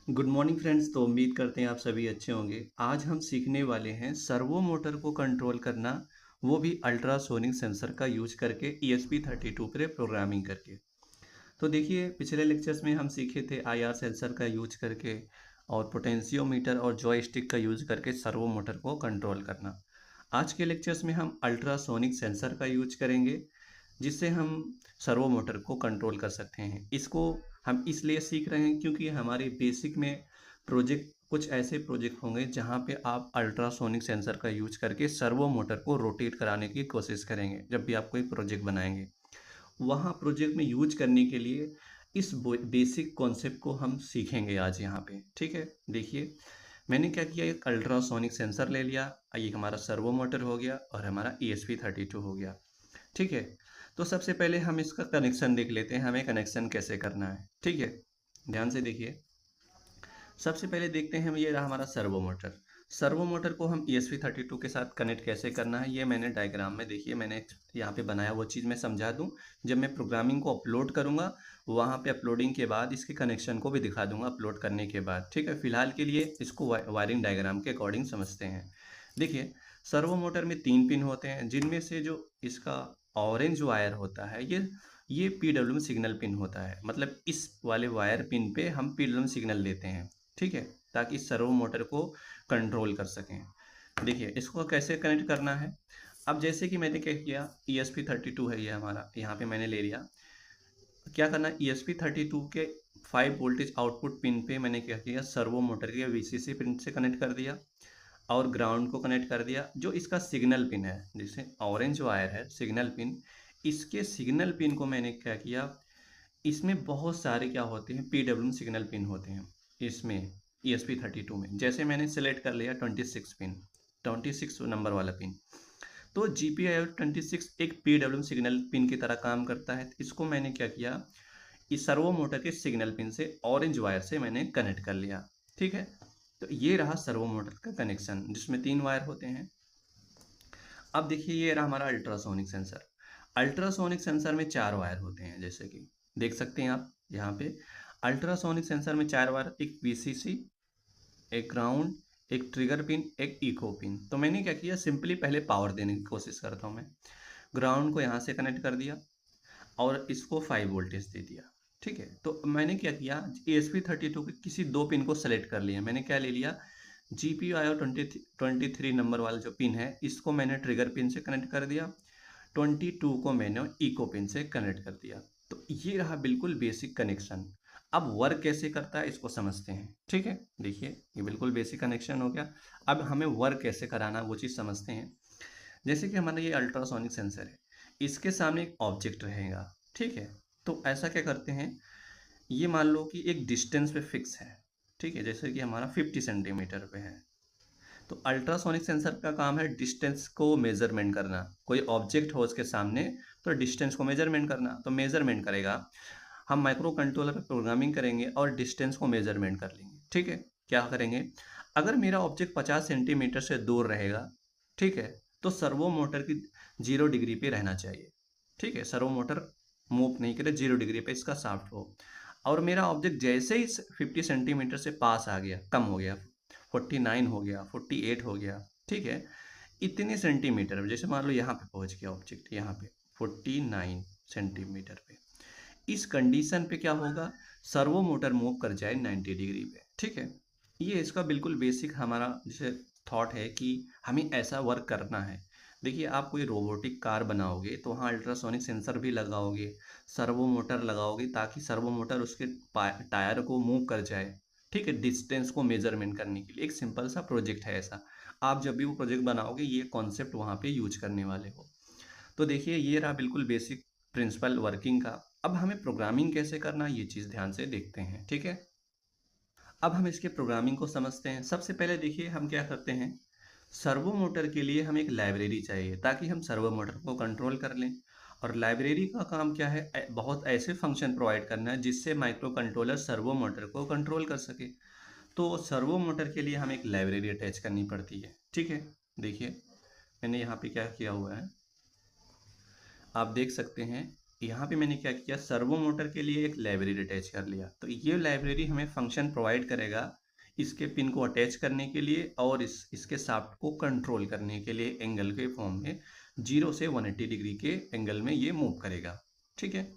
Good morning friends. तो उम्मीद करते हैं आप सभी अच्छे होंगे। आज हम सीखने वाले हैं सर्वो मोटर को कंट्रोल करना, वो भी अल्ट्रासोनिक सेंसर का यूज करके ESP32 पर प्रोग्रामिंग करके। तो देखिए, पिछले लेक्चर्स में हम सीखे थे IR सेंसर का यूज करके और पोटेंशियोमीटर और जॉयस्टिक का यूज करके सर्वो मोटर को कंट्रोल करना। आज के लेक्चर्स में हम अल्ट्रासोनिक सेंसर का यूज करेंगे, जिससे हम सर्वो मोटर को कंट्रोल कर सकते हैं। इसको हम इसलिए सीख रहे हैं क्योंकि हमारे बेसिक में प्रोजेक्ट कुछ ऐसे प्रोजेक्ट होंगे जहां पे आप अल्ट्रासोनिक सेंसर का यूज करके सर्वो मोटर को रोटेट कराने की कोशिश करेंगे। जब भी आप कोई प्रोजेक्ट बनाएंगे, वहाँ प्रोजेक्ट में यूज करने के लिए इस बेसिक कॉन्सेप्ट को हम सीखेंगे आज यहाँ पे। ठीक है, देखिए मैंने क्या किया, एक अल्ट्रासोनिक सेंसर ले लिया, ये हमारा सर्वो मोटर हो गया और हमारा ESP32 हो गया। ठीक है, तो सबसे पहले हम इसका कनेक्शन देख लेते हैं, हमें कनेक्शन कैसे करना है। ठीक है, ध्यान से देखिए। सबसे पहले देखते हैं, हम ये रहा हमारा सर्वो मोटर। सर्वो मोटर को हम ESP32 के साथ कनेक्ट कैसे करना है, ये मैंने डायग्राम में देखिए मैंने यहाँ पे बनाया, वो चीज़ मैं समझा दूँ। जब मैं प्रोग्रामिंग को अपलोड करूँगा, वहाँ पे अपलोडिंग के बाद इसके कनेक्शन को भी दिखा दूंगा अपलोड करने के बाद। ठीक है, फिलहाल के लिए इसको वायरिंग डायग्राम के अकॉर्डिंग समझते हैं। देखिए, सर्वो मोटर में 3 पिन होते हैं, जिनमें से जो इसका ऑरेंज वायर होता है, ये PWM सिग्नल पिन होता है। मतलब इस वाले वायर पिन पे हम PWM सिग्नल देते हैं। ठीक है, ताकि सर्वो मोटर को कंट्रोल कर सकें। देखिए, इसको कैसे कनेक्ट करना है। अब जैसे कि मैंने क्या किया, ESP32 है ये हमारा, यहाँ पे मैंने ले लिया। क्या करना है, ESP32 के 5 वोल्टेज आउटपुट पिन पे मैंने क्या किया, सर्वो मोटर के VCC पिन से कनेक्ट कर दिया और ग्राउंड को कनेक्ट कर दिया। जो इसका सिग्नल पिन है, जैसे ऑरेंज वायर है सिग्नल पिन, इसके सिग्नल पिन को मैंने क्या किया, इसमें बहुत सारे क्या होते हैं, PWM सिग्नल पिन होते हैं इसमें ESP32 में। जैसे मैंने सेलेक्ट कर लिया 26 पिन, 26 नंबर वाला पिन। तो GPIO26 एक PWM सिग्नल पिन की तरह काम करता है। इसको मैंने क्या किया, इस सर्वो मोटर के सिग्नल पिन से ऑरेंज वायर से मैंने कनेक्ट कर लिया। ठीक है, तो ये रहा सर्वो मोटर का कनेक्शन, जिसमें 3 वायर होते हैं। अब देखिए, ये रहा हमारा अल्ट्रासोनिक सेंसर। अल्ट्रासोनिक सेंसर में 4 वायर होते हैं, जैसे कि देख सकते हैं आप यहाँ पे। अल्ट्रासोनिक सेंसर में 4 वायर, एक VCC, एक ग्राउंड, एक ट्रिगर पिन, एक इको पिन। तो मैंने क्या किया, सिंपली पहले पावर देने की कोशिश करता हूँ मैं। ग्राउंड को यहाँ से कनेक्ट कर दिया और इसको 5 वोल्टेज दे दिया। ठीक है, तो मैंने क्या किया, ESP32 के किसी 2 पिन को सेलेक्ट कर लिया। मैंने क्या ले लिया, GPIO 23 नंबर वाला जो पिन है, इसको मैंने ट्रिगर पिन से कनेक्ट कर दिया। 22 को मैंने इको पिन से कनेक्ट कर दिया। तो ये रहा बिल्कुल बेसिक कनेक्शन। अब वर्क कैसे करता है इसको समझते हैं। ठीक है, देखिए ये बिल्कुल बेसिक कनेक्शन हो गया। अब हमें वर्क कैसे कराना वो चीज़ समझते हैं। जैसे कि हमारा ये अल्ट्रासोनिक सेंसर है, इसके सामने एक ऑब्जेक्ट रहेगा। ठीक है, तो ऐसा क्या करते हैं, ये मान लो कि एक डिस्टेंस पे फिक्स है। ठीक है, जैसे कि हमारा 50 सेंटीमीटर पे है। तो अल्ट्रासोनिक सेंसर का काम है डिस्टेंस को मेजरमेंट करना। कोई ऑब्जेक्ट हो उसके सामने, तो डिस्टेंस को मेजरमेंट करना, तो मेजरमेंट करेगा। हम माइक्रो कंट्रोलर पे प्रोग्रामिंग करेंगे और डिस्टेंस को मेजरमेंट कर लेंगे। ठीक है, क्या करेंगे, अगर मेरा ऑब्जेक्ट 50 सेंटीमीटर से दूर रहेगा, ठीक है, तो सर्वो मोटर की 0 डिग्री पे रहना चाहिए। ठीक है, सर्वो मोटर मूव नहीं करे, 0 डिग्री पे इसका शाफ्ट हो। और मेरा ऑब्जेक्ट जैसे ही 50 सेंटीमीटर से पास आ गया, कम हो गया, 49 हो गया, 48 हो गया, ठीक है, इतने सेंटीमीटर, जैसे मान लो यहाँ पे पहुँच गया ऑब्जेक्ट, यहाँ पे 49 सेंटीमीटर पे, इस कंडीशन पे क्या होगा, सर्वो मोटर मूव कर जाए 90 डिग्री पे। ठीक है, ये इसका बिल्कुल बेसिक हमारा जैसे थॉट है कि हमें ऐसा वर्क करना है। देखिए, आप कोई रोबोटिक कार बनाओगे तो वहाँ अल्ट्रासोनिक सेंसर भी लगाओगे, सर्वो मोटर लगाओगे, ताकि सर्वो मोटर उसके टायर को मूव कर जाए। ठीक है, डिस्टेंस को मेजरमेंट करने के लिए एक सिंपल सा प्रोजेक्ट है ऐसा। आप जब भी वो प्रोजेक्ट बनाओगे, ये कॉन्सेप्ट वहाँ पे यूज करने वाले हो। तो देखिए, ये रहा बिल्कुल बेसिक प्रिंसिपल वर्किंग का। अब हमें प्रोग्रामिंग कैसे करना है, ये चीज़ ध्यान से देखते हैं। ठीक है, अब हम इसके प्रोग्रामिंग को समझते हैं। सबसे पहले देखिए, हम क्या करते हैं, सर्वो मोटर के लिए हमें एक लाइब्रेरी चाहिए ताकि हम सर्वो मोटर को कंट्रोल कर लें। और लाइब्रेरी का काम क्या है, बहुत ऐसे फंक्शन प्रोवाइड करना है जिससे माइक्रो कंट्रोलर सर्वो मोटर को कंट्रोल कर सके। तो सर्वो मोटर के लिए हमें एक लाइब्रेरी अटैच करनी पड़ती है। ठीक है, देखिए मैंने यहाँ पे क्या किया हुआ है, आप देख सकते हैं, यहाँ पे मैंने क्या किया, सर्वो मोटर के लिए एक लाइब्रेरी अटैच कर लिया। तो ये लाइब्रेरी हमें फंक्शन प्रोवाइड करेगा इसके पिन को अटैच करने के लिए और इसके शाफ्ट को कंट्रोल करने के लिए एंगल के फॉर्म में 0 से 180 डिग्री के एंगल में ये मूव करेगा। ठीक है,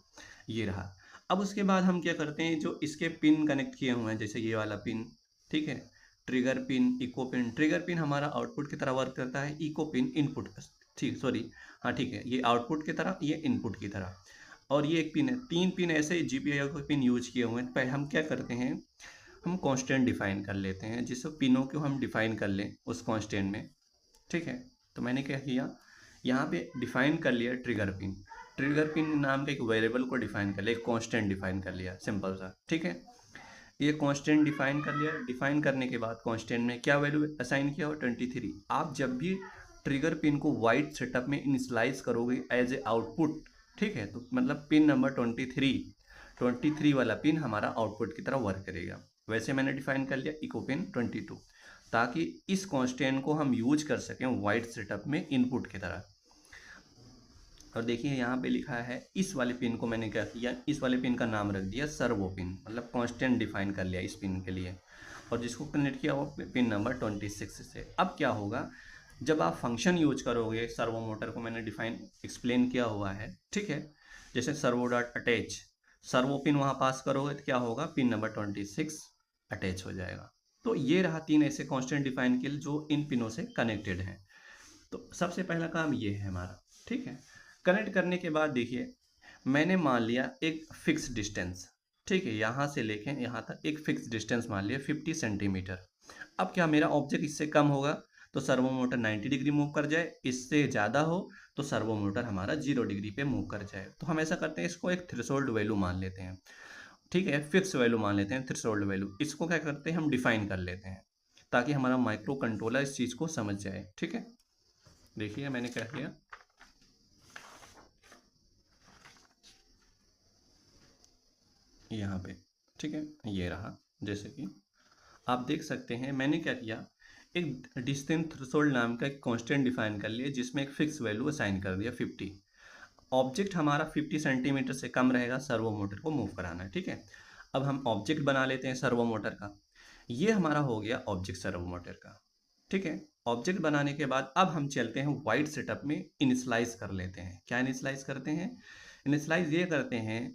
ये रहा। अब उसके बाद हम क्या करते हैं, जो इसके पिन कनेक्ट किए हुए हैं जैसे ये वाला पिन, ठीक है, trigger pin, eco pin. Trigger pin हमारा आउटपुट की तरह वर्क करता है, इको पिन इनपुट, ठीक सॉरी, हाँ ठीक है, ये आउटपुट की तरह, ये इनपुट की तरह। और ये एक पिन है, 3 पिन ऐसे जीपीआई के पिन यूज किए हुए हैं। पहले हम क्या करते हैं, हम कांस्टेंट डिफाइन कर लेते हैं, जिससे पिनों को हम डिफाइन कर लें उस कांस्टेंट में। ठीक है, तो मैंने क्या किया, यहाँ पे डिफाइन कर लिया ट्रिगर पिन। ट्रिगर पिन नाम के एक वेरिएबल को डिफाइन कर लिया, एक कांस्टेंट डिफाइन कर लिया, सिंपल सा। ठीक है, ये कांस्टेंट डिफाइन कर लिया। डिफाइन करने के बाद कांस्टेंट में क्या वैल्यू असाइन किया हो, 23। आप जब भी ट्रिगर पिन को वाइट सेटअप में इनिशियलाइज करोगे एज ए आउटपुट, ठीक है, तो मतलब पिन नंबर 23 वाला पिन हमारा आउटपुट की तरह वर्क करेगा। वैसे मैंने डिफाइन कर लिया इको पिन 22, ताकि इस कांस्टेंट को हम यूज कर सकें वाइट सेटअप में इनपुट की तरह। और देखिए यहाँ पे लिखा है, इस वाले पिन को मैंने क्या किया, इस वाले पिन का नाम रख दिया सर्वो पिन, मतलब कांस्टेंट डिफाइन कर लिया इस पिन के लिए, और जिसको कनेक्ट किया वो पिन नंबर 26 से। अब क्या होगा, जब आप फंक्शन यूज करोगे, सर्वो मोटर को मैंने डिफाइन एक्सप्लेन किया हुआ है, ठीक है, जैसे servo dot attach, servo pin वहाँ पास करोगे तो क्या होगा, पिन नंबर 26 अटैच हो जाएगा। तो ये रहा 3 ऐसे कांस्टेंट डिफाइन किए जो इन पिनों से कनेक्टेड हैं। तो सबसे पहला काम ये है हमारा। ठीक है, कनेक्ट करने के बाद देखिए, मैंने मान लिया एक फिक्स डिस्टेंस, ठीक है, यहाँ से लेके यहाँ तक एक फिक्स डिस्टेंस मान लिया 50 सेंटीमीटर। अब क्या मेरा ऑब्जेक्ट इससे कम होगा तो सर्वो मोटर 90 डिग्री मूव कर जाए, इससे ज़्यादा हो तो सर्वो मोटर हमारा 0 डिग्री पे मूव कर जाए। तो हम ऐसा करते हैं, इसको एक थ्रेशोल्ड वैल्यू मान लेते हैं। ठीक है, फिक्स वैल्यू मान लेते हैं, थ्रेशोल्ड वैल्यू। इसको क्या करते हैं, हम डिफाइन कर लेते हैं ताकि हमारा माइक्रो कंट्रोलर इस चीज़ को समझ जाए। ठीक है, देखिए मैंने क्या किया, यहाँ पे, ठीक है, ये रहा। जैसे कि आप देख सकते हैं, मैंने क्या किया, एक डिस्टेंस थ्रेशोल्ड नाम का एक कांस्टेंट डिफाइन कर लिया, जिसमें एक फिक्स वैल्यू असाइन कर दिया 50। ऑब्जेक्ट हमारा 50 सेंटीमीटर से कम रहेगा, सर्वो मोटर को मूव कराना है। ठीक है, अब हम ऑब्जेक्ट बना लेते हैं सर्वो मोटर का। ये हमारा हो गया ऑब्जेक्ट सर्वो मोटर का। ठीक है, ऑब्जेक्ट बनाने के बाद अब हम चलते हैं वाइड सेटअप में, इनिशलाइज कर लेते हैं। क्या इनिशलाइज करते हैं, इनिशलाइज ये करते हैं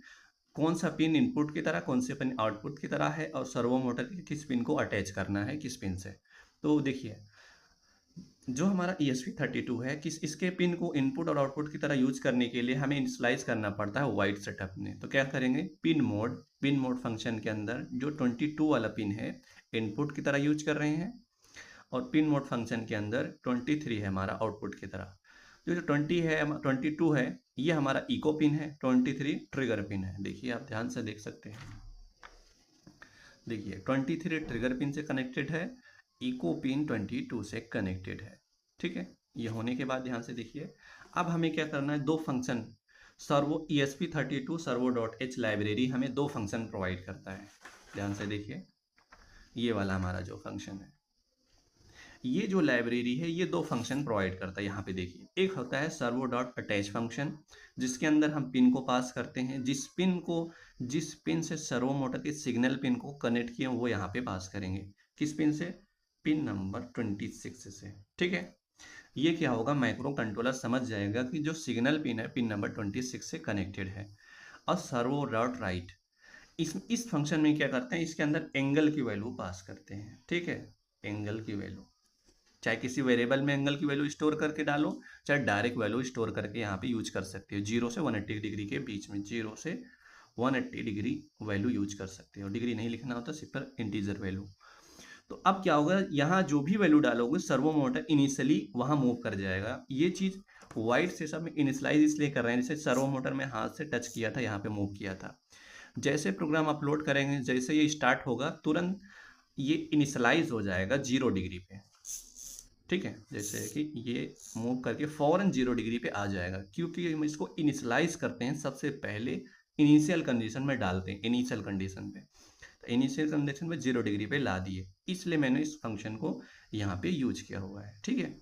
कौन सा पिन इनपुट की तरह, कौन से पिन आउटपुट की तरह है, और सर्वो मोटर के किस पिन को अटैच करना है किस पिन से। तो देखिए, जो हमारा ESP32 है, किस इसके पिन को इनपुट और आउटपुट की तरह यूज करने के लिए हमें इनिशलाइज करना पड़ता है वाइड सेटअप में। तो क्या करेंगे, पिन मोड फंक्शन के अंदर जो 22 वाला पिन है इनपुट की तरह यूज कर रहे हैं, और पिन मोड फंक्शन के अंदर 23 है हमारा आउटपुट की तरह। जो 22 है ये हमारा इको पिन है, 23 ट्रिगर पिन है। देखिए आप ध्यान से देख सकते हैं, देखिए 23 ट्रिगर पिन से कनेक्टेड है, इको पिन 22 से कनेक्टेड है। ठीक है, ये होने के बाद ध्यान से देखिए, अब हमें क्या करना है, दो function, servo ESP32 servo dot H library हमें दो फंक्शन प्रोवाइड करता है। ध्यान से देखिए, ये वाला हमारा जो फंक्शन है, ये जो लाइब्रेरी है ये दो फंक्शन प्रोवाइड करता है। यहाँ पे देखिए, एक होता है सर्वो डॉट अटैच फंक्शन, जिसके अंदर हम पिन को पास करते हैं, जिस पिन से सर्वो मोटर के सिग्नल पिन को कनेक्ट किए वो यहाँ पे पास करेंगे। किस पिन से, पिन नंबर 26 से। ठीक है, ये क्या होगा, माइक्रो कंट्रोलर समझ जाएगा कि जो सिग्नल पिन है पिन नंबर 26 से कनेक्टेड है। और सर्वो डॉट राइट, इस फंक्शन में क्या करते हैं, इसके अंदर एंगल की वैल्यू पास करते हैं। ठीक है, एंगल की वैल्यू, चाहे किसी वेरिएबल में एंगल की वैल्यू स्टोर करके डालो, चाहे डायरेक्ट वैल्यू स्टोर करके यहाँ पे यूज कर सकते हो। 0 से 180 डिग्री के बीच में, 0 से 180 डिग्री वैल्यू यूज कर सकते हो। डिग्री नहीं लिखना होता, सिर्फ इंटीजर वैल्यू। तो अब क्या होगा, यहाँ जो भी वैल्यू डालोगे सर्वो मोटर इनिशियली वहाँ मूव कर जाएगा। ये चीज़ वाइड से सब इनिशलाइज इसलिए कर रहे हैं, जैसे सर्वो मोटर में हाथ से टच किया था, यहाँ पे मूव किया था। जैसे प्रोग्राम अपलोड करेंगे, जैसे ये स्टार्ट होगा, तुरंत ये इनिशलाइज हो जाएगा 0 डिग्री पे। ठीक है, जैसे कि ये मूव करके फौरन 0 डिग्री पे आ जाएगा, क्योंकि हम इसको इनिशियलाइज करते हैं सबसे पहले, इनिशियल कंडीशन में डालते हैं, इनिशियल कंडीशन पे। तो इनिशियल कंडीशन में 0 डिग्री पे ला दिए, इसलिए मैंने इस फंक्शन को यहाँ पे यूज किया हुआ है। ठीक है,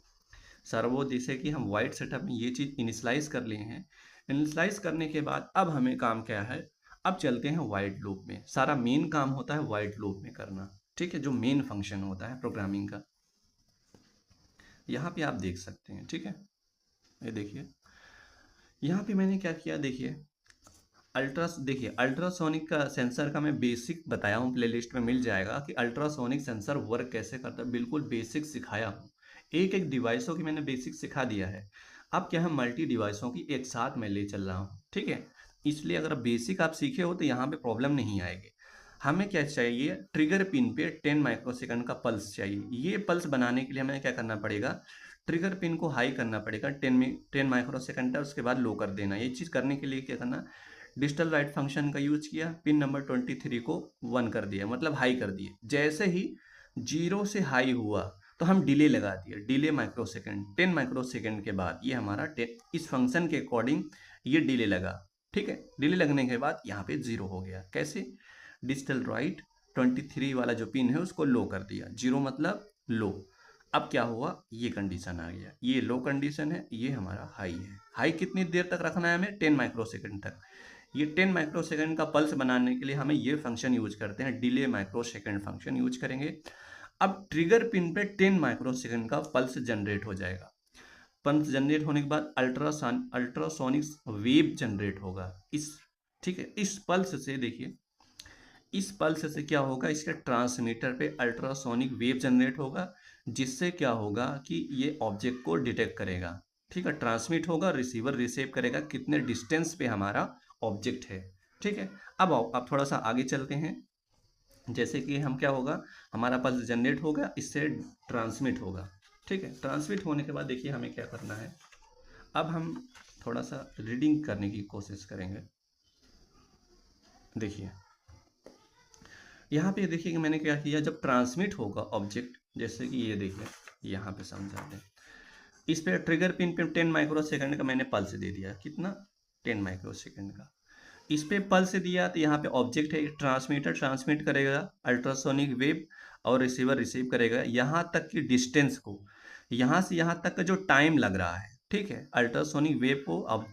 सर्वो, जैसे कि हम वाइड सेटअप में ये चीज़ इनिशियलाइज कर लिए हैं, इनिशियलाइज करने के बाद अब हमें काम क्या है, अब चलते हैं वाइड लूप में। सारा मेन काम होता है वाइड लूप में करना, ठीक है, जो मेन फंक्शन होता है प्रोग्रामिंग का। यहाँ पे आप देख सकते हैं, ठीक है, ये देखिए यहाँ पे मैंने क्या किया, देखिए देखिए अल्ट्रासोनिक का सेंसर का मैं बेसिक बताया हूँ, प्लेलिस्ट में मिल जाएगा कि अल्ट्रासोनिक सेंसर वर्क कैसे करता है, बिल्कुल बेसिक सिखाया हूँ। एक एक डिवाइसों की मैंने बेसिक सिखा दिया है। अब क्या है, मल्टी डिवाइसों की एक साथ मैं ले चल रहा हूँ, ठीक है। इसलिए अगर बेसिक आप सीखे हो तो यहाँ पे प्रॉब्लम नहीं आएगी। हमें क्या चाहिए, ट्रिगर पिन पे 10 माइक्रोसेकंड का पल्स चाहिए। ये पल्स बनाने के लिए हमें क्या करना पड़ेगा, ट्रिगर पिन को हाई करना पड़ेगा 10 माइक्रोसेकंड तक, उसके बाद लो कर देना। ये चीज़ करने के लिए क्या करना, डिजिटल राइट फंक्शन का यूज किया, पिन नंबर 23 को 1 कर दिया, मतलब हाई कर दिए। जैसे ही 0 से हाई हुआ तो हम डिले लगा दिए, डिले माइक्रोसेकंड, 10 माइक्रोसेकंड के बाद ये हमारा इस फंक्शन के अकॉर्डिंग ये डिले लगा, ठीक है। डिले लगने के बाद यहाँ पे 0 हो गया। कैसे, डिजिटल राइट 23 वाला जो पिन है उसको लो कर दिया, 0 मतलब लो। अब क्या हुआ, ये कंडीशन आ गया, ये लो कंडीशन है, ये हमारा हाई है। हाई कितनी देर तक रखना है हमें, 10 माइक्रोसेकंड तक। ये 10 माइक्रोसेकंड का पल्स बनाने के लिए हमें ये फंक्शन यूज करते हैं, डिले माइक्रोसेकंड फंक्शन यूज करेंगे। अब ट्रिगर पिन पे 10 माइक्रोसेकंड का पल्स जनरेट हो जाएगा। पल्स जनरेट होने के बाद अल्ट्रासोनिक वेव जनरेट होगा इस, ठीक है। इस पल्स से देखिए, इस पल्स से क्या होगा, इसके ट्रांसमीटर पे अल्ट्रासोनिक वेव जनरेट होगा, जिससे क्या होगा कि ये ऑब्जेक्ट को डिटेक्ट करेगा, ठीक है। ट्रांसमिट होगा, रिसीवर रिसीव करेगा कितने डिस्टेंस पे हमारा ऑब्जेक्ट है, ठीक है। अब आओ, अब थोड़ा सा आगे चलते हैं। जैसे कि हम क्या होगा, हमारा पल्स जनरेट होगा, इससे ट्रांसमिट होगा, ठीक है। ट्रांसमिट होने के बाद देखिए हमें क्या करना है, अब हम थोड़ा सा रीडिंग करने की कोशिश करेंगे। देखिए यहाँ पे देखिए कि मैंने क्या किया, जब ट्रांसमिट होगा ऑब्जेक्ट, जैसे कि ये देखिए यहाँ पे समझाते हैं, इस पे ट्रिगर पिन पे 10 माइक्रोसेकंड का मैंने पल्स दे दिया, कितना, 10 माइक्रोसेकंड का। इस पे पल्स दिया तो यहाँ पे ऑब्जेक्ट है, ट्रांसमीटर ट्रांसमिट करेगा अल्ट्रासोनिक वेव, और रिसीवर रिसीव करेगा। यहाँ तक की डिस्टेंस को, यहाँ से यहाँ तक का जो टाइम लग रहा है, ठीक है, अल्ट्रासोनिक वेव को अब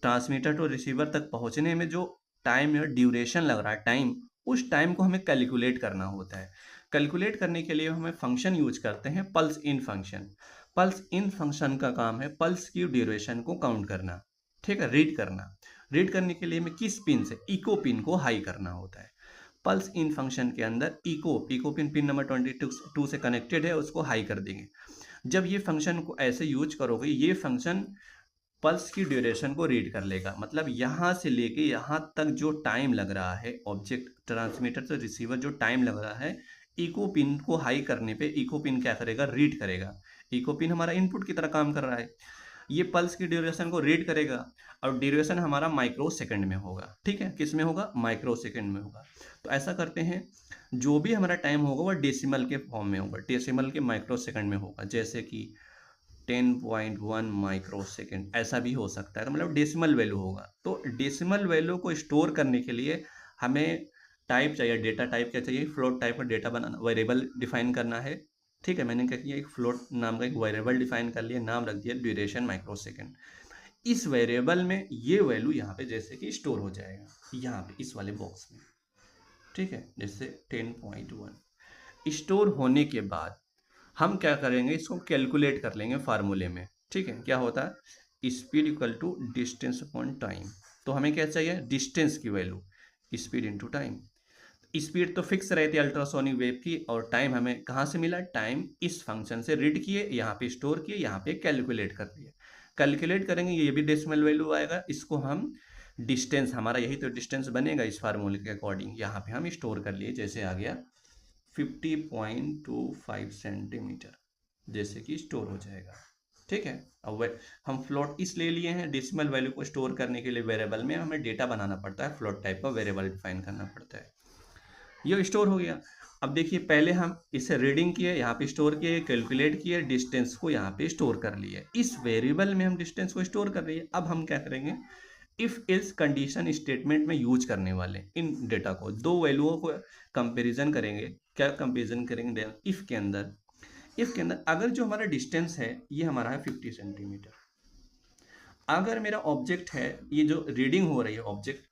ट्रांसमीटर टू रिसीवर तक पहुँचने में जो टाइम या ड्यूरेशन लग रहा है, टाइम, उस टाइम को हमें कैलकुलेट करना होता है। कैलकुलेट करने के लिए हमें फंक्शन यूज करते हैं, पल्स इन फंक्शन। पल्स इन फंक्शन का काम है पल्स की ड्यूरेशन को काउंट करना, ठीक है, रीड करना। रीड करने के लिए हमें किस पिन से, इको पिन को हाई करना होता है। पल्स इन फंक्शन के अंदर इको पिन, पिन नंबर 22 से कनेक्टेड है, उसको हाई कर देंगे। जब ये फंक्शन को ऐसे यूज करोगे, ये फंक्शन पल्स की ड्यूरेशन को रीड कर लेगा, मतलब यहाँ से लेके यहाँ तक जो टाइम लग रहा है, ऑब्जेक्ट ट्रांसमीटर से रिसीवर जो टाइम लग रहा है, इको पिन को हाई करने पे इको पिन क्या करेगा, रीड करेगा। इको पिन हमारा इनपुट की तरह काम कर रहा है, ये पल्स की ड्यूरेशन को रीड करेगा, और ड्यूरेशन हमारा माइक्रो सेकंड में होगा, ठीक है। किस में होगा, माइक्रो सेकंड में होगा। तो ऐसा करते हैं, जो भी हमारा टाइम होगा वो डेसिमल के फॉर्म में होगा, डेसिमल के माइक्रो सेकंड में होगा। जैसे कि 10.1 माइक्रो सेकेंड ऐसा भी हो सकता है, तो मतलब डेसिमल वैल्यू होगा। तो डेसिमल वैल्यू को स्टोर करने के लिए हमें टाइप चाहिए, डेटा टाइप क्या चाहिए, फ्लोट टाइप का डेटा बनाना, वेरिएबल डिफाइन करना है, ठीक है। मैंने क्या किया, एक फ्लोट नाम का एक वेरिएबल डिफाइन कर लिया, नाम रख दिया ड्यूरेशन माइक्रो सेकेंड। इस वेरिएबल में ये वैल्यू यहाँ पे जैसे कि स्टोर हो जाएगा, यहाँ पे इस वाले बॉक्स में, ठीक है। जैसे 10.1 स्टोर होने के बाद हम क्या करेंगे, इसको कैलकुलेट कर लेंगे फार्मूले में, ठीक है। क्या होता है, speed equal to distance upon time. तो हमें क्या चाहिए, डिस्टेंस की value, speed into time. Speed तो फिक्स रहती है अल्ट्रासोनिक वेव की, और टाइम हमें कहाँ से मिला, टाइम इस फंक्शन से रीड किए, यहाँ पे स्टोर किए, यहाँ पे कैलकुलेट कर दिए। कैलकुलेट करेंगे, ये भी डेसिमल वैल्यू आएगा, इसको हम डिस्टेंस, हमारा यही तो डिस्टेंस बनेगा इस फार्मूले के अकॉर्डिंग, यहाँ पे हम स्टोर कर लिए। जैसे आ गया 50.25 सेंटीमीटर, जैसे कि स्टोर हो जाएगा, ठीक है। अब हम फ्लोट इसलिए लिए हैं, डेसिमल वैल्यू को स्टोर करने के लिए वेरिएबल में हमें डेटा बनाना पड़ता है, फ्लोट टाइप का वेरिएबल डिफाइन करना पड़ता है। ये स्टोर हो गया। अब देखिए, पहले हम इसे रीडिंग किए, यहाँ पे स्टोर किए, कैलकुलेट किए, डिस्टेंस को यहाँ पे स्टोर कर लिए, इस वेरिएबल में हम डिस्टेंस को स्टोर कर लिए। अब हम क्या करेंगे, इफ एल्स कंडीशन स्टेटमेंट में यूज करने वाले इन डेटा को, दो वैल्यूओं को कंपैरिजन करेंगे। क्या कंपैरिजन करेंगे, इफ के अंदर, इफ के अंदर अगर जो हमारा डिस्टेंस है ये हमारा है 50 सेंटीमीटर, अगर मेरा ऑब्जेक्ट है, ये जो रीडिंग हो रही है ऑब्जेक्ट,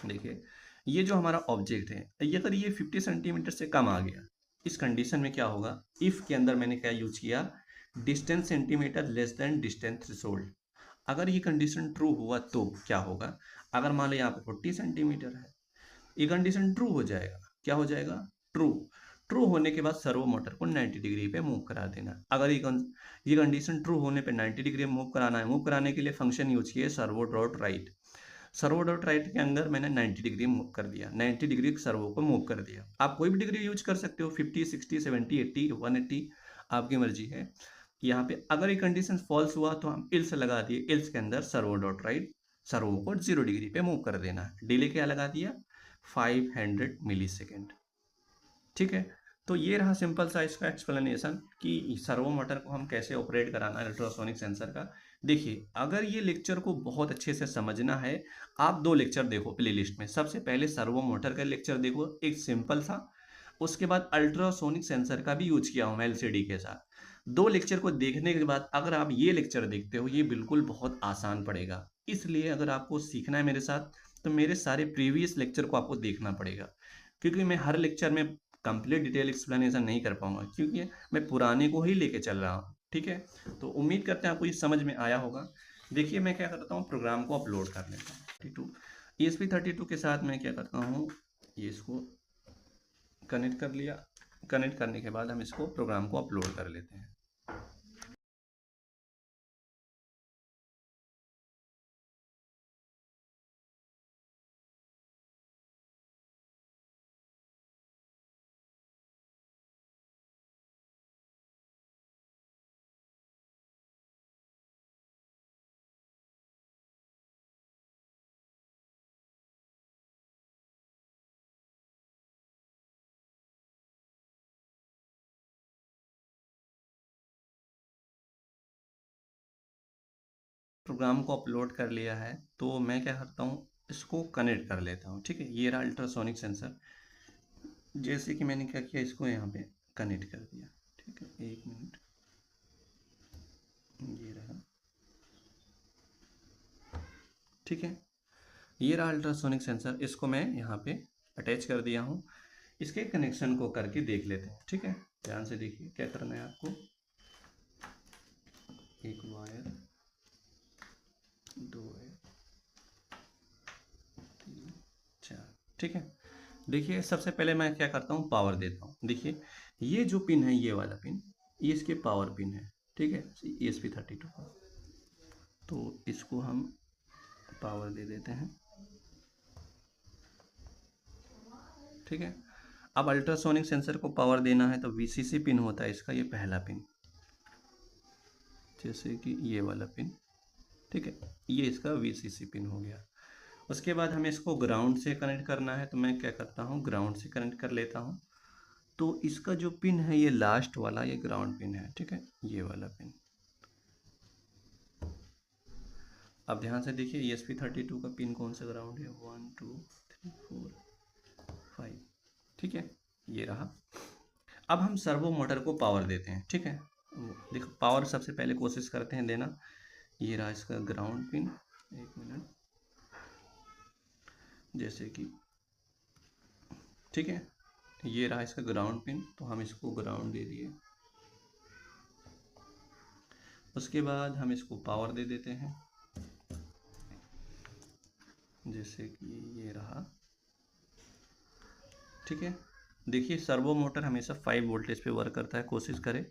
देखिए ये जो हमारा ऑब्जेक्ट है, ये अगर ये 50 सेंटीमीटर से कम आ गया, इस कंडीशन में क्या होगा, इफ के अंदर मैंने क्या यूज किया, distance centimetre less than distance threshold. अगर ये कंडीशन ट्रू हुआ तो क्या होगा, अगर मान लो यहाँ पे 40 सेंटीमीटर है, ये कंडीशन ट्रू हो जाएगा, क्या हो जाएगा, ट्रू। ट्रू होने के बाद सर्वो मोटर को 90 डिग्री पे मूव करा देना। अगर ये कंडीशन ट्रू होने पे 90 डिग्री मूव कराना है, मूव कराने के लिए फंक्शन यूज किए servo dot right. Servo dot right के अंदर मैंने 90 डिग्री मूव कर दिया, 90 डिग्री सर्वो को मूव कर दिया। आप कोई भी डिग्री यूज कर सकते हो, 50, 60, 70, 80, 180, आपकी मर्जी है। यहाँ पे अगर ये कंडीशन फॉल्स हुआ तो हम इल्स लगा दिए, इल्स के अंदर सर्वो डॉट राइट, सर्वो को 0 डिग्री पे मूव कर देना है। डिले क्या लगा दिया, 500 मिली सेकेंड। ठीक है, तो ये रहा सिंपल सा इसका एक्सप्लेनेशन कि सर्वो मोटर को हम कैसे ऑपरेट कराना है अल्ट्रासोनिक सेंसर का। देखिए, अगर ये लेक्चर को बहुत अच्छे से समझना है, आप 2 लेक्चर देखो प्लेलिस्ट में। सबसे पहले सर्वो मोटर का लेक्चर देखो, एक सिंपल सा। उसके बाद अल्ट्रासोनिक सेंसर का भी यूज किया हूँ मैं एलसीडी के साथ। 2 लेक्चर को देखने के बाद अगर आप ये लेक्चर देखते हो, ये बिल्कुल बहुत आसान पड़ेगा। इसलिए अगर आपको सीखना है मेरे साथ, तो मेरे सारे प्रीवियस लेक्चर को आपको देखना पड़ेगा, क्योंकि मैं हर लेक्चर में कंप्लीट डिटेल एक्सप्लेनेशन नहीं कर पाऊंगा, क्योंकि मैं पुराने को ही लेके चल रहा हूँ। ठीक है, तो उम्मीद करते हैं आपको ये समझ में आया होगा। देखिए मैं क्या करता हूँ, प्रोग्राम को अपलोड कर लेता हूँ 32 ESP32 के साथ। मैं क्या करता हूँ, ये इसको कनेक्ट कर लिया। कनेक्ट करने के बाद हम इसको प्रोग्राम को अपलोड कर लेते हैं। प्रोग्राम को अपलोड कर लिया है, तो मैं क्या करता हूँ, इसको कनेक्ट कर लेता हूँ। ठीक है, ये रहा अल्ट्रासोनिक सेंसर। जैसे कि मैंने क्या किया, इसको यहाँ पे कनेक्ट कर दिया। ठीक है, 1 मिनट, ये रहा। ठीक है, ये रहा अल्ट्रासोनिक सेंसर, इसको मैं यहाँ पे अटैच कर दिया हूँ। इसके कनेक्शन को करके देख लेते हैं। ठीक है, ध्यान से देखिए क्या करना है आपको। एक वायर, 2 वायर, 3, 4। ठीक है, देखिए सबसे पहले मैं क्या करता हूँ, पावर देता हूँ। देखिए ये जो पिन है, ये वाला पिन, ये इसके पावर पिन है। ठीक है, ESP32 का। तो इसको हम पावर दे देते हैं। ठीक है, अब अल्ट्रासोनिक सेंसर को पावर देना है तो VCC पिन होता है इसका, ये पहला पिन, जैसे कि ये वाला पिन। ठीक है, ये इसका VCC पिन हो गया। उसके बाद हमें इसको ग्राउंड से कनेक्ट करना है, तो मैं क्या करता हूँ, ग्राउंड से कनेक्ट कर लेता हूँ। तो इसका जो पिन है, ये लास्ट वाला, ये ग्राउंड पिन है। ठीक है, ये वाला पिन। अब ध्यान से देखिए, ESP32 का पिन कौन सा ग्राउंड है, 1 2 3 4 5। ठीक है, ये रहा। अब हम सर्वो मोटर को पावर देते हैं। ठीक है, देखो पावर सबसे पहले कोशिश करते हैं देना। ये रहा इसका ग्राउंड पिन। 1 मिनट, जैसे कि, ठीक है, ये रहा इसका ग्राउंड पिन, तो हम इसको ग्राउंड दे दिए। उसके बाद हम इसको पावर दे देते हैं, जैसे कि ये रहा। ठीक है, देखिए सर्वो मोटर हमेशा 5 वोल्टेज पे वर्क करता है, कोशिश करें।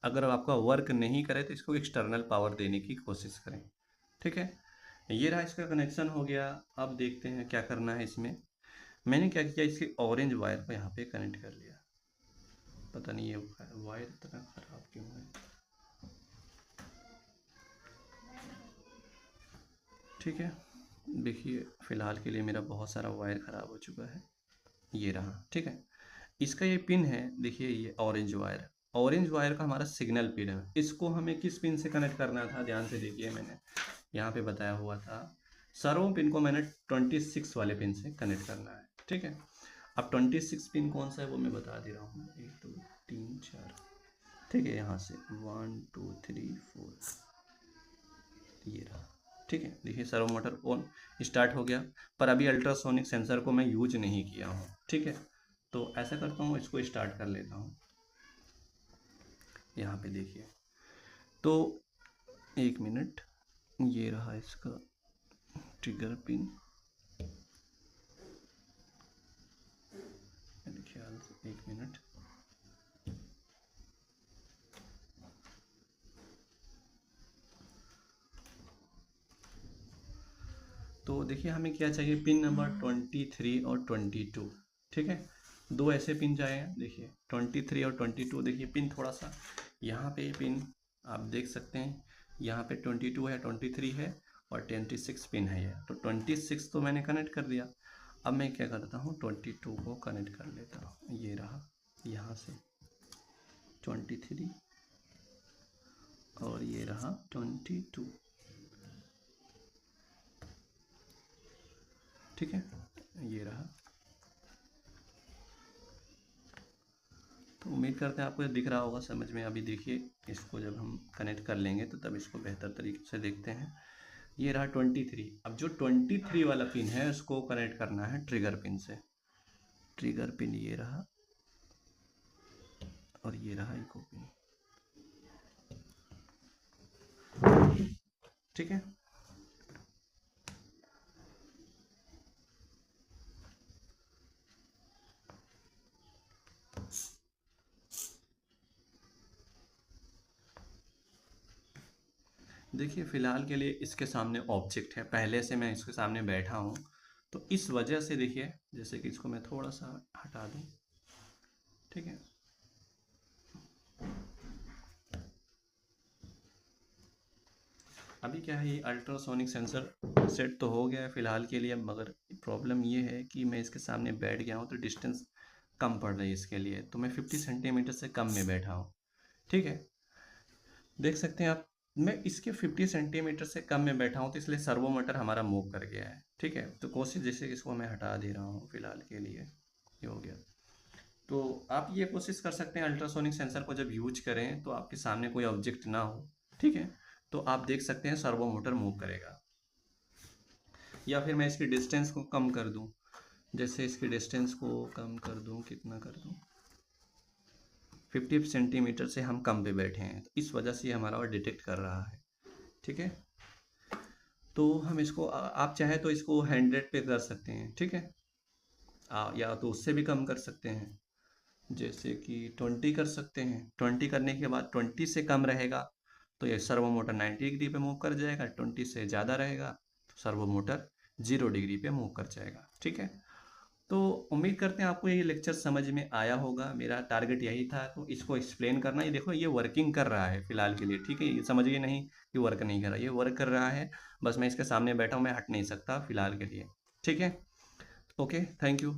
अगर आपका वर्क नहीं करे तो इसको एक्सटर्नल पावर देने की कोशिश करें। ठीक है, ये रहा इसका कनेक्शन हो गया। अब देखते हैं क्या करना है इसमें। मैंने क्या किया, इसके ऑरेंज वायर को यहाँ पे कनेक्ट कर लिया। पता नहीं ये वायर इतना खराब क्यों है। ठीक है, देखिए फ़िलहाल के लिए मेरा बहुत सारा वायर ख़राब हो चुका है। ये रहा। ठीक है, इसका ये पिन है, देखिए ये ऑरेंज वायर। ऑरेंज वायर का हमारा सिग्नल पिन है। इसको हमें किस पिन से कनेक्ट करना था, ध्यान से देखिए, मैंने यहाँ पे बताया हुआ था। सर्वो पिन को मैंने 26 वाले पिन से कनेक्ट करना है। ठीक है, अब 26 पिन कौन सा है वो मैं बता दे रहा हूँ। 1 2 3 4। ठीक है, यहाँ से 1 2 3 4, ये रहा। ठीक है, देखिए सर्वो मोटर ऑन स्टार्ट हो गया, पर अभी अल्ट्रासोनिक सेंसर को मैं यूज नहीं किया हूँ। ठीक है, तो ऐसा करता हूँ, इसको स्टार्ट कर लेता हूँ। यहाँ पे देखिए, तो 1 मिनट, ये रहा इसका ट्रिगर पिन, मेरे ख्याल से 1 मिनट। तो देखिए हमें क्या चाहिए, पिन नंबर 23 और 22। ठीक है, दो ऐसे पिन चाहिए, देखिए 23 और 22। देखिए पिन थोड़ा सा यहाँ पे पिन आप देख सकते हैं, यहाँ पे 22 है, 23 है और 26 पिन है ये। तो 26 तो मैंने कनेक्ट कर दिया। अब मैं क्या करता हूँ, 22 को कनेक्ट कर लेता हूँ। ये रहा, यहाँ से 23 और ये रहा 22। ठीक है, ये रहा। तो उम्मीद करते हैं आपको दिख रहा होगा, समझ में। अभी देखिए इसको जब हम कनेक्ट कर लेंगे तो तब इसको बेहतर तरीके से देखते हैं। ये रहा 23। अब जो 23 वाला पिन है उसको कनेक्ट करना है ट्रिगर पिन से। ट्रिगर पिन ये रहा और ये रहा इको पिन। ठीक है, देखिए फिलहाल के लिए इसके सामने ऑब्जेक्ट है, पहले से मैं इसके सामने बैठा हूँ, तो इस वजह से देखिए, जैसे कि इसको मैं थोड़ा सा हटा दूँ। ठीक है, अभी क्या है, ये अल्ट्रासोनिक सेंसर सेट तो हो गया है फिलहाल के लिए, मगर प्रॉब्लम ये है कि मैं इसके सामने बैठ गया हूँ तो डिस्टेंस कम पड़ रही है इसके लिए, तो मैं 50 सेंटीमीटर से कम में बैठा हूँ। ठीक है, देख सकते हैं आप, मैं इसके 50 सेंटीमीटर से कम में बैठा हूँ, तो इसलिए सर्वो मोटर हमारा मूव कर गया है। ठीक है, तो कोशिश, जैसे इसको मैं हटा दे रहा हूँ फिलहाल के लिए, ये हो गया। तो आप ये कोशिश कर सकते हैं, अल्ट्रासोनिक सेंसर को जब यूज करें तो आपके सामने कोई ऑब्जेक्ट ना हो। ठीक है, तो आप देख सकते हैं सर्वो मोटर मूव करेगा। या फिर मैं इसकी डिस्टेंस को कम कर दूं, जैसे इसकी डिस्टेंस को कम कर दूं, कितना कर दूं, 50 सेंटीमीटर से हम कम पे बैठे हैं, तो इस वजह से हमारा और डिटेक्ट कर रहा है। ठीक है, तो हम इसको आप चाहे तो इसको 100 पे कर सकते हैं। ठीक है, या तो उससे भी कम कर सकते हैं, जैसे कि 20 कर सकते हैं। 20 करने के बाद 20 से कम रहेगा तो ये सर्वो मोटर 90 डिग्री पे मूव कर जाएगा, 20 से ज़्यादा रहेगा तो सर्वो मोटर 0 डिग्री पे मूव कर जाएगा। ठीक है, तो उम्मीद करते हैं आपको ये लेक्चर समझ में आया होगा। मेरा टारगेट यही था, तो इसको एक्सप्लेन करना। ये देखो, ये वर्किंग कर रहा है फिलहाल के लिए। ठीक है, ये समझिए नहीं कि वर्क नहीं कर रहा, ये वर्क कर रहा है, बस मैं इसके सामने बैठा हूँ, मैं हट नहीं सकता फिलहाल के लिए। ठीक है, ओके, थैंक यू।